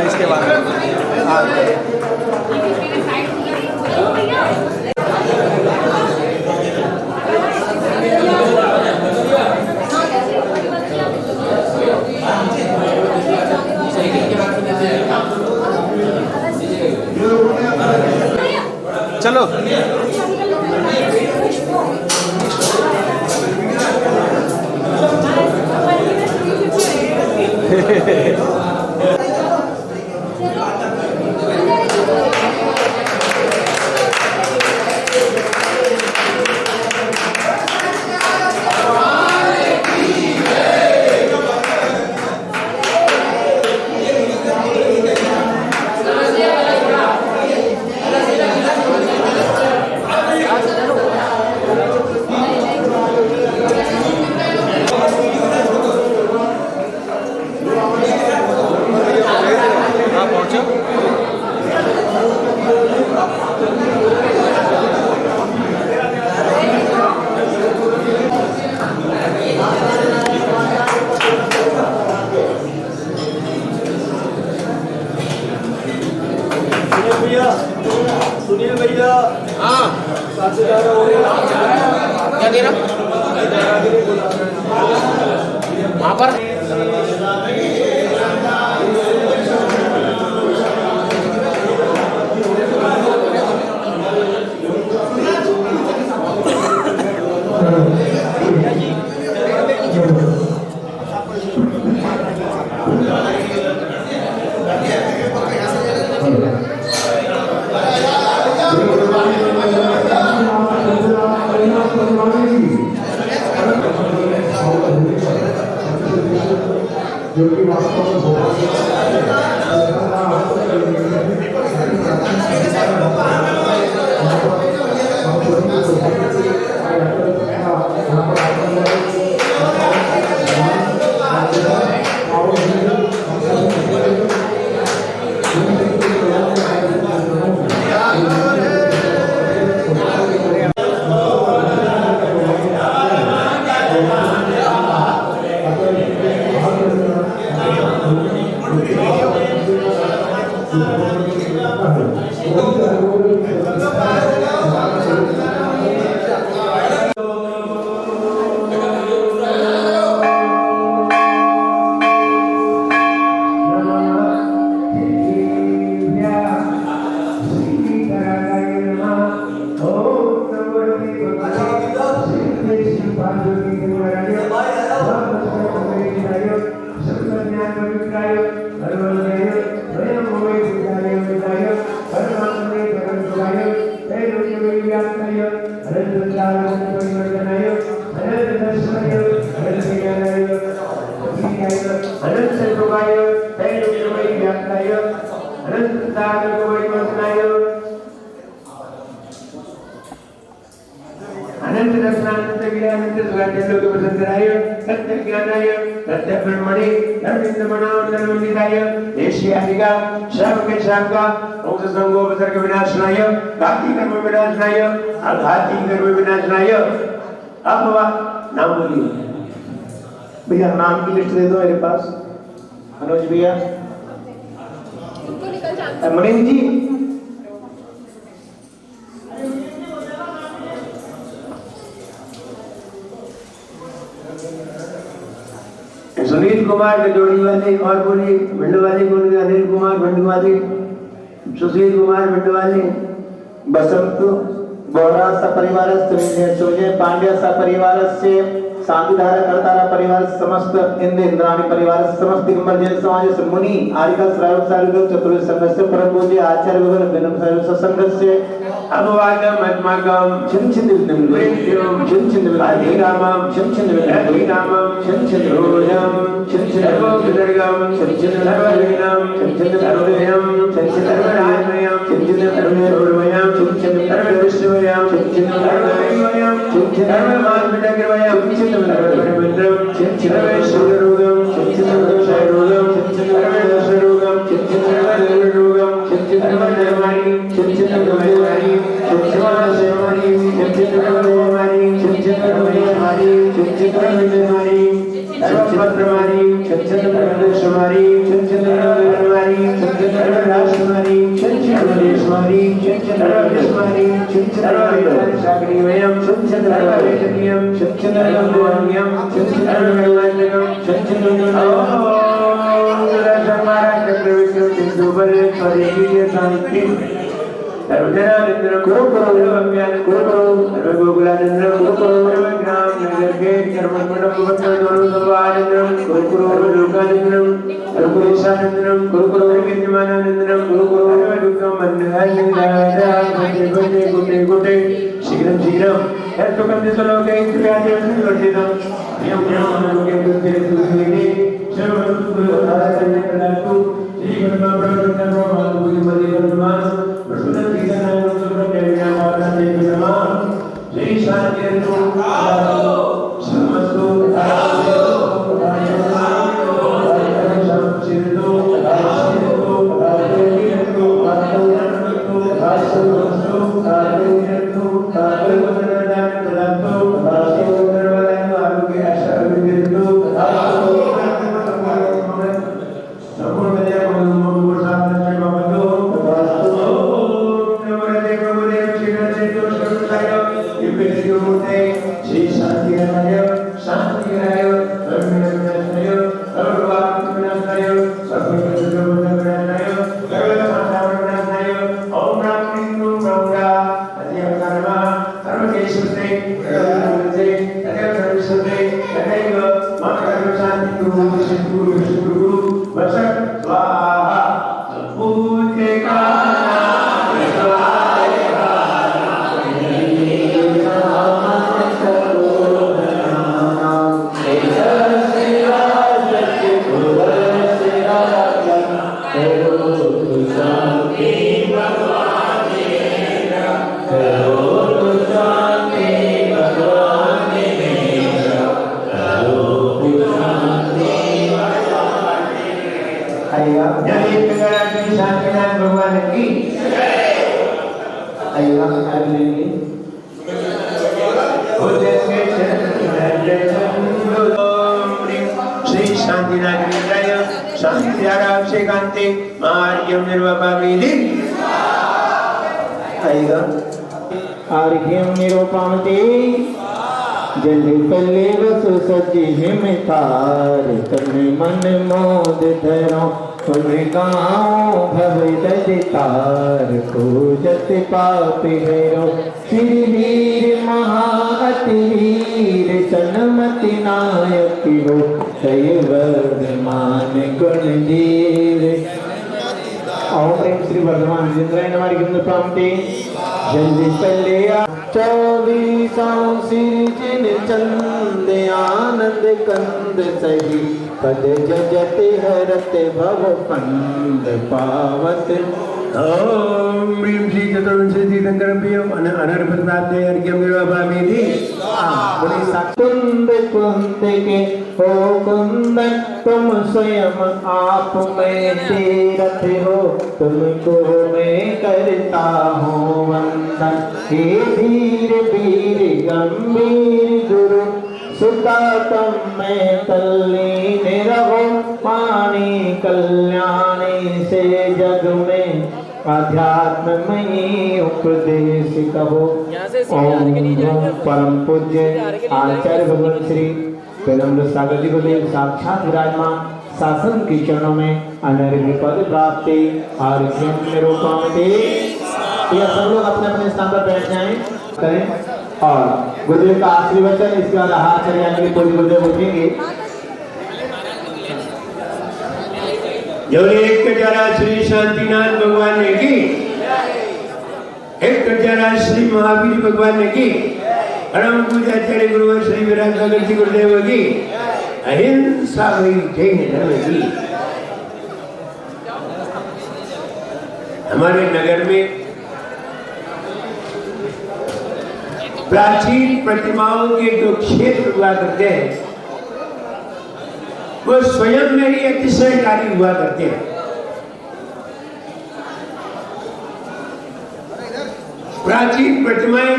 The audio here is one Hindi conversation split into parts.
इसके बाद चलो सुनील भैया हाँ क्या दे रहा वहाँ पर जो कि वास्तव में बहुत अनंत दर्शनानंद ज्ञानंद सुगान्यलोक प्रसन्नाय सत्य ज्ञानाय सत्य ब्रह्मणे धर्मिन्द्रमणां धर्मनिधाय देश्यादिका श्रावक श्रावका ओम संगो विसर्ग विनाशनाय घाती कर्म विनाशनाय अघाती कर्म विनाशनाय। अब बाबा नाम बोलिए भैया, नाम की लिस्ट दे दो मेरे पास। मनोज भैया, मनीष जी, सुनील कुमार गजोड़ी वाले, और बोलिए भिंड वाले कौन? अनिल कुमार भिंड वाले, सुशील कुमार भिंड वाले, बसंत बोरा सपरिवार सोजय पांड्या सपरिवारस्य शांतिधारा करतारा परिवार समस्त इंद्र इंद्राणी परिवार समस्त दिगंबर जैन समाज मुनि आरिका श्रावक सारिक चतुर्थ संघस्य परम पूज्य आचार्य भगवान विनम सारिक संघस्य अभवागम मत्मगम छिन छिन विनम छिन छिन हरि रामम छिन छिन हरि रामम छिन छिन रोजम छिन छिन सर्व विदर्गम छिन छिन सर्वलीनम छिन छिन सर्वयम छिन छिन सर्वराजमयम छिन छिन सर्वमयम छिन छिन सर्वविष्णुमयम छिन छिन सर्वमयम छिन छिन सर्वमात्मजग्रमयम छिन छिन सर्वमित्रम छिन छिन सर्वशुद्धरोगम छिन छिन सर्वशैरोगम छिन छिन सर्वदोषरोगम छिन छिन सर्वदोषरोगम छिन छिन सर्वधर्माणि छिन छिन सर्वधर्माणि छिन छिन सर्वधर्माणि छिन छिन सर्वधर्माणि छिन छिन सर्वधर्माणि छिन छिन सर्वधर्माणि सर्वपत्रमाणि छिन छिन सर्वदोषमाणि छिन छिन सर्वधर्माणि छिन सर्ववेदानि सागरीमयं सर्ववेदनीयं सर्ववेदनीयं शांति सर्वजनानंदनं कुरु सर्वव्यान कुरु सर्वगोकुलानंदनं कुरु सर्वग्राम नगर के कर्मण्डलं कुरु सर्वानंदनं कुरु लोकानंदनं सर्वपुरुषानंदनं कुरु विद्यमानानंदनं कुरु सर्वदुःखं मन्नहाय गुटे शीघ्रं यत्तुकं दिसलोके इत्यादिवसं वर्जितं यं लोके दुर्गे सुखिनी सर्वसुखदायकु आर्घ्यं निरूपमते जल्दी पल्ले वसु सज्जी हिमतार तने मन मोद धरो तुम्हें गाँव भवे ददितार पूजत पाप हेरो श्री वीर महाअति वीर चनमति नायक हो दैवर्धमान गुणधीर। ओम ह्रीं श्री वर्धमान जिंद्राय नमः गिंद प्रांते जल्दी पल्ले 24 सिर चंद आनंद कंद सही पद जजत हरत भव पंद पावत। ओम ह्रीं श्री चतुर्विंशति तीर्थंकरभ्यो अनर्पणाते अर्घ्यं निर्वपामि। कुंद कुंद के हो कुंदन तुम स्वयं आप में तीरथ हो तुमको मैं करता हूँ वंदन। हे वीर वीर गंभीर गुरु सुता तुम में तल्लीन रहो पानी कल्याणी से जग में अध्यात्ममयी उपदेश कहो। ओम परम पूज्य आचार्य भगवान श्री पेदम्बर सागर जी गुरुदेव साक्षात विराजमान शासन के चरणों में अनर्घ्य पद प्राप्ति आर्घ्यं निरूपमते। ये सब लोग अपने अपने स्थान पर बैठ जाएं करें और गुरुदेव का आखिरी वचन इसके बाद हाथ चले जाने के पूज्य गुरुदेव उठेंगे। एक कटारा श्री शांतिनाथ भगवान ने की, एक कटारा श्री महावीर भगवान ने की, परम पूज्याचार्य गुरु श्री विराट सागर जी गुरुदेव की, अहिंसा भई जैन धर्म की। हमारे नगर में प्राचीन प्रतिमाओं के जो क्षेत्र हुआ करते हैं वो स्वयं में ही अतिशयकारी हुआ करते हैं। प्राचीन प्रतिमाएं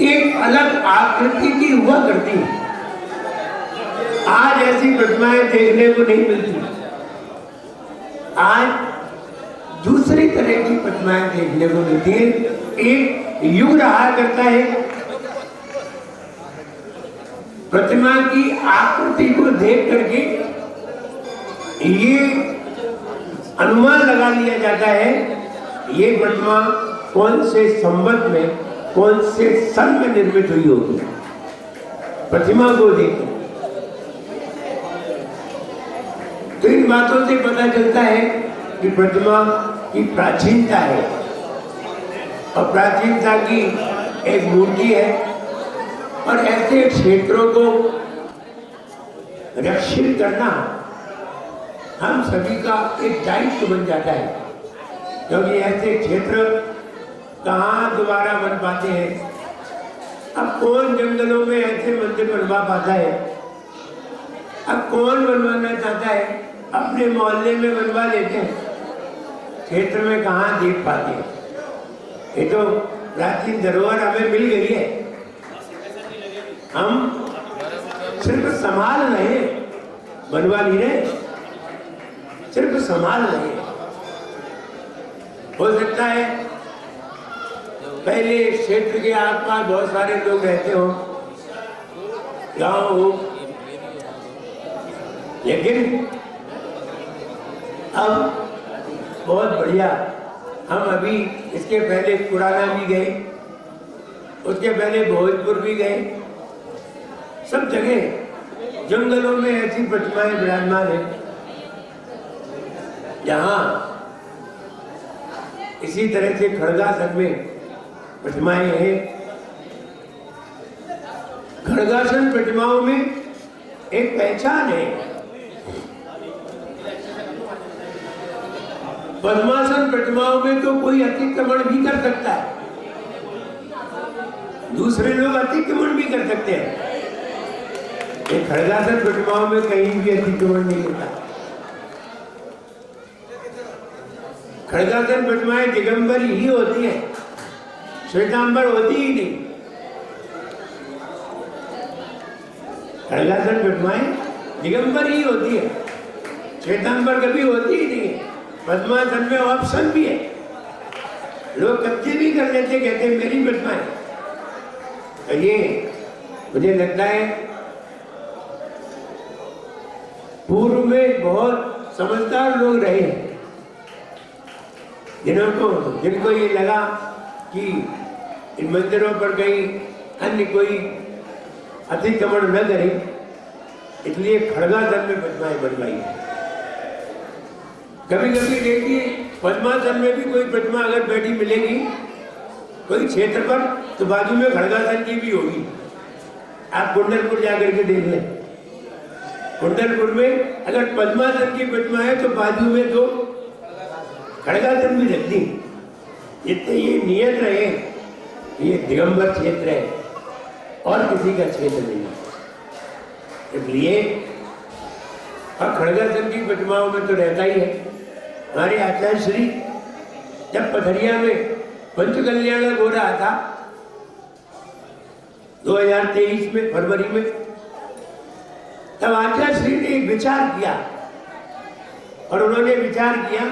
एक अलग आकृति की हुआ करती हैं। आज ऐसी प्रतिमाएं देखने को नहीं मिलती। आज दूसरी तरह की प्रतिमाएं देखने को मिलती है। एक युग रहा करता है, प्रतिमा की आकृति को देख करके ये अनुमान लगा लिया जाता है ये प्रतिमा कौन से संवत में, कौन से सन में निर्मित हुई होगी। प्रतिमा को देख तो इन बातों से पता चलता है कि प्रतिमा की प्राचीनता है और प्राचीनता की एक मूर्ति है और ऐसे क्षेत्रों को रक्षित करना हम सभी का एक दायित्व बन जाता है, क्योंकि ऐसे क्षेत्र कहाँ दोबारा बन पाते हैं। अब कौन जंगलों में ऐसे मंदिर बनवा पाता है, अब कौन बनवाना चाहता है, अपने मोहल्ले में बनवा लेते हैं, क्षेत्र में कहाँ देख पाते हैं। ये तो प्राचीन धरोहर हमें मिल गई है, हम सिर्फ संभाल रहे हैं, बनवा नहीं रहे, सिर्फ संभाल रहे हैं। हो सकता है पहले क्षेत्र के आसपास बहुत सारे लोग रहते हो, गांव हो, लेकिन अब बहुत बढ़िया, हम अभी इसके पहले पुराना भी गए, उसके पहले भोजपुर भी गए, सब जगह जंगलों में ऐसी प्रतिमाएं विराजमान है जहां इसी तरह से खड़गासन में प्रतिमाएं हैं। खड़गासन प्रतिमाओं में एक पहचान है। पद्मासन प्रतिमाओं में तो कोई अतिक्रमण भी कर सकता है, दूसरे लोग अतिक्रमण भी कर सकते हैं। एक खड़गासन प्रतिमाओं में कहीं भी अतिक्रमण नहीं होता। खड़गासन प्रतिमाएं दिगंबरी ही होती है, श्वेतांबर होती ही नहीं। खड़गासन प्रतिमाएं दिगंबर ही होती है, श्वेतांबर कभी होती ही नहीं है। पद्मासन में ऑप्शन भी है, लोग कब्जे भी कर लेते, कहते हैं मेरी प्रतिमा है। ये मुझे लगता है पूर्व में बहुत समझदार लोग रहे हैं, जिनको ये लगा कि इन मंदिरों पर कहीं अन्य कोई अतिक्रमण न करे, इसलिए खड़गासन में प्रतिमाएं बनवाई। कभी कभी देखिए पद्मासन में भी कोई प्रतिमा अगर बैठी मिलेगी कोई क्षेत्र पर, तो बाजू में खड़गासन की भी होगी। आप कुंडलपुर जाकर के देख लें, कुंडलपुर में अगर पद्मासन की प्रतिमा है तो बाजू में दो खड़गासन भी रख दी। इतने ये नियत रहे, ये दिगंबर क्षेत्र है और किसी का क्षेत्र नहीं है, इसलिए और खड़गासन की प्रतिमाओं में तो रहता ही है। हमारे आचार्य श्री जब पथरिया में पंच कल्याणक हो रहा था 2023 में फरवरी में, तब आचार्य श्री ने एक विचार किया और उन्होंने विचार किया,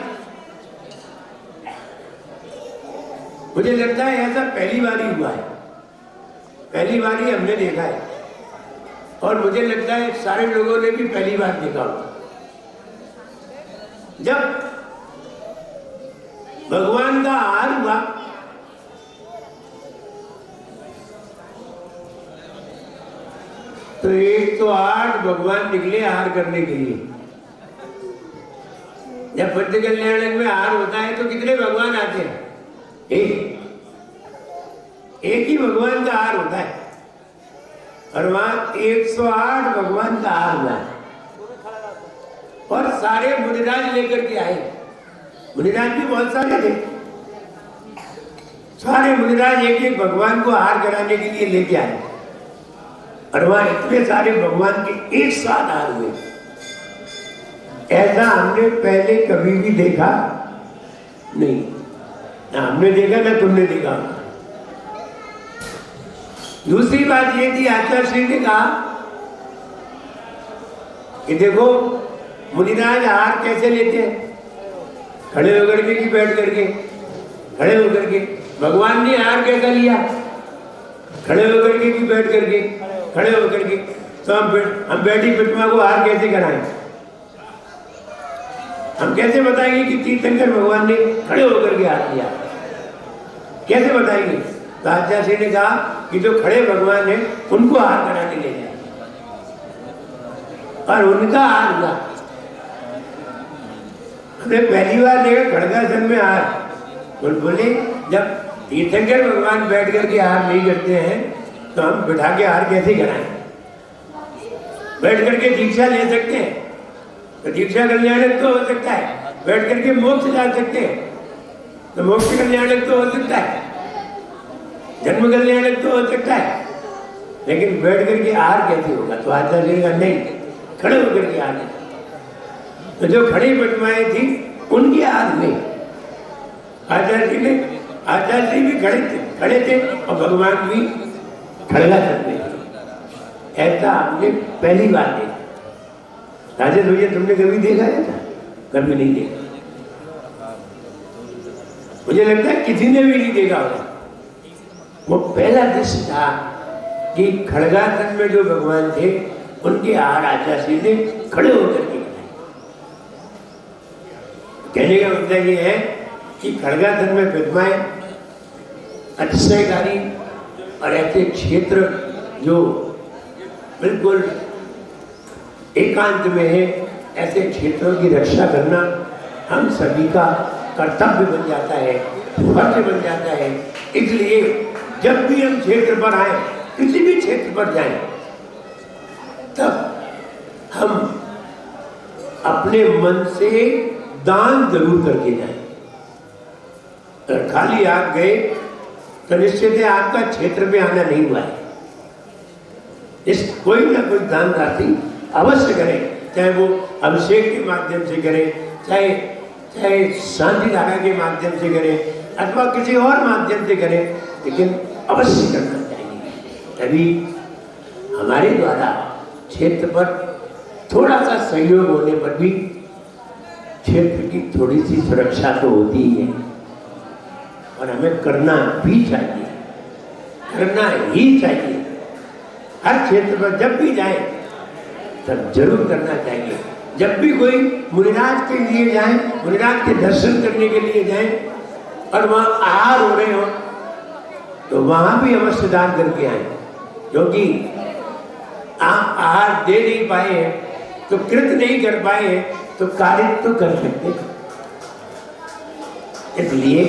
मुझे लगता है ऐसा पहली बार ही हुआ है, पहली बार ही हमने देखा है और मुझे लगता है सारे लोगों ने भी पहली बार देखा होगा। जब भगवान का हार हुआ तो 108 भगवान निकले हार करने के लिए। जब पंच कल्याणक में हार होता है तो कितने भगवान आते हैं? एक ही भगवान का हार होता है और वहां 108 भगवान का हार हुआ है और सारे मुनिराज लेकर के आए। मुनिराज भी बहुत सारे थे, सारे मुनिराज एक एक भगवान को हार कराने के लिए लेके आए और वहां इतने सारे भगवान के एक साथ हार हुए। ऐसा हमने पहले कभी भी देखा नहीं, ना हमने देखा ना तुमने देखा। दूसरी बात ये थी, आचार्य श्री ने कहा कि देखो मुनिराज हार कैसे लेते हैं, खड़े होकर के कि बैठ करके? खड़े होकर के। भगवान ने हार कैसा लिया? खड़े होकर के कि बैठ करके? खड़े होकर के। तो हम बैठी प्रतिमा को हार कैसे कराएं? हम कैसे बताएंगे कि तीर्थंकर भगवान ने खड़े होकर के हार लिया? कैसे बताएंगे? तो आचार्य जी ने कहा कि जो खड़े भगवान है उनको हार करा के ले जाए, और उनका हार हुआ। हमने पहली बार देखा खड़गासन में हार। बोले जब तीर्थंकर भगवान बैठ करके हार नहीं करते हैं तो हम बिठा के हार कैसे कराएं? बैठ करके दीक्षा ले सकते हैं तो दीक्षा कल्याणक तो हो सकता है, बैठ करके मोक्ष जा सकते हैं तो मोक्ष कल्याणक तो हो सकता है, जन्म कल्याणक तो हो सकता है, लेकिन बैठ करके हार कैसे होगा? तो आचार्य का नहीं, खड़े होकर के हार। तो जो खड़ी प्रतिमाएं थी उनकी हार नहीं। आचार्य जी भी खड़े थे और भगवान भी खड़गा करते थे। ऐसा हमने पहली बार देखा। राजेश भैया तुमने कभी देखा है? कभी नहीं देखा। मुझे लगता है किसी ने भी नहीं देखा होगा। वो पहला दृश्य था कि खड़गासन में जो भगवान थे उनके हार आचार्य ने खड़े होकर के बनाए। कहने का मतलब ये है कि खड़गासन में प्रतिमाएं अतिशयकारी और ऐसे क्षेत्र जो बिल्कुल एकांत में है, ऐसे क्षेत्रों की रक्षा करना हम सभी का कर्तव्य बन जाता है, फर्ज बन जाता है। इसलिए जब भी हम क्षेत्र पर आए, किसी भी क्षेत्र पर जाएं, तब हम अपने मन से दान जरूर करके जाएं। अगर खाली आप गए तो निश्चित है आपका क्षेत्र में आना नहीं हुआ है। इस कोई ना कोई दान राशि अवश्य करें, चाहे वो अभिषेक के माध्यम से करें, चाहे शांति धारा के माध्यम से करें, अथवा किसी और माध्यम से करें, लेकिन अवश्य करना चाहिए। तभी हमारे द्वारा क्षेत्र पर थोड़ा सा सहयोग होने पर भी क्षेत्र की थोड़ी सी सुरक्षा तो होती ही है, और हमें करना भी चाहिए, करना ही चाहिए। हर क्षेत्र पर जब भी जाए तब जरूर करना चाहिए। जब भी कोई मुनिराज के लिए जाए, मुनिराज के दर्शन करने के लिए जाए और वहाँ आहार हो रहे हो तो वहाँ भी अवश्य दान करके आए, क्योंकि आप आहार दे नहीं पाए हैं तो कृत नहीं कर पाए हैं तो कार्य तो कर सकते, इसलिए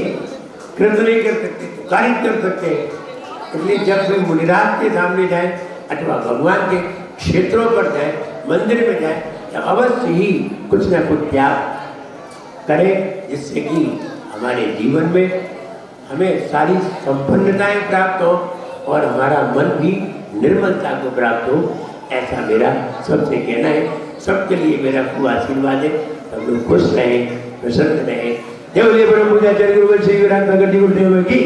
कृत नहीं कर सकते तो कार्य कर सकते हैं। इसलिए जब कोई मुनिराज के सामने जाए अथवा भगवान के क्षेत्रों पर जाए, मंदिर में जाए, तो अवश्य ही कुछ न कुछ त्याग करें, जिससे कि हमारे जीवन में हमें सारी संपन्नताएं प्राप्त हो और हमारा मन भी निर्मलता को प्राप्त हो। ऐसा मेरा सबसे कहना है। सबके लिए मेरा खूब आशीर्वाद है। हम लोग खुश रहें, प्रसन्न रहें। जय बोले परम पूज्य आचार्य गुरुवर श्री विराट भगत जी गुरुदेव की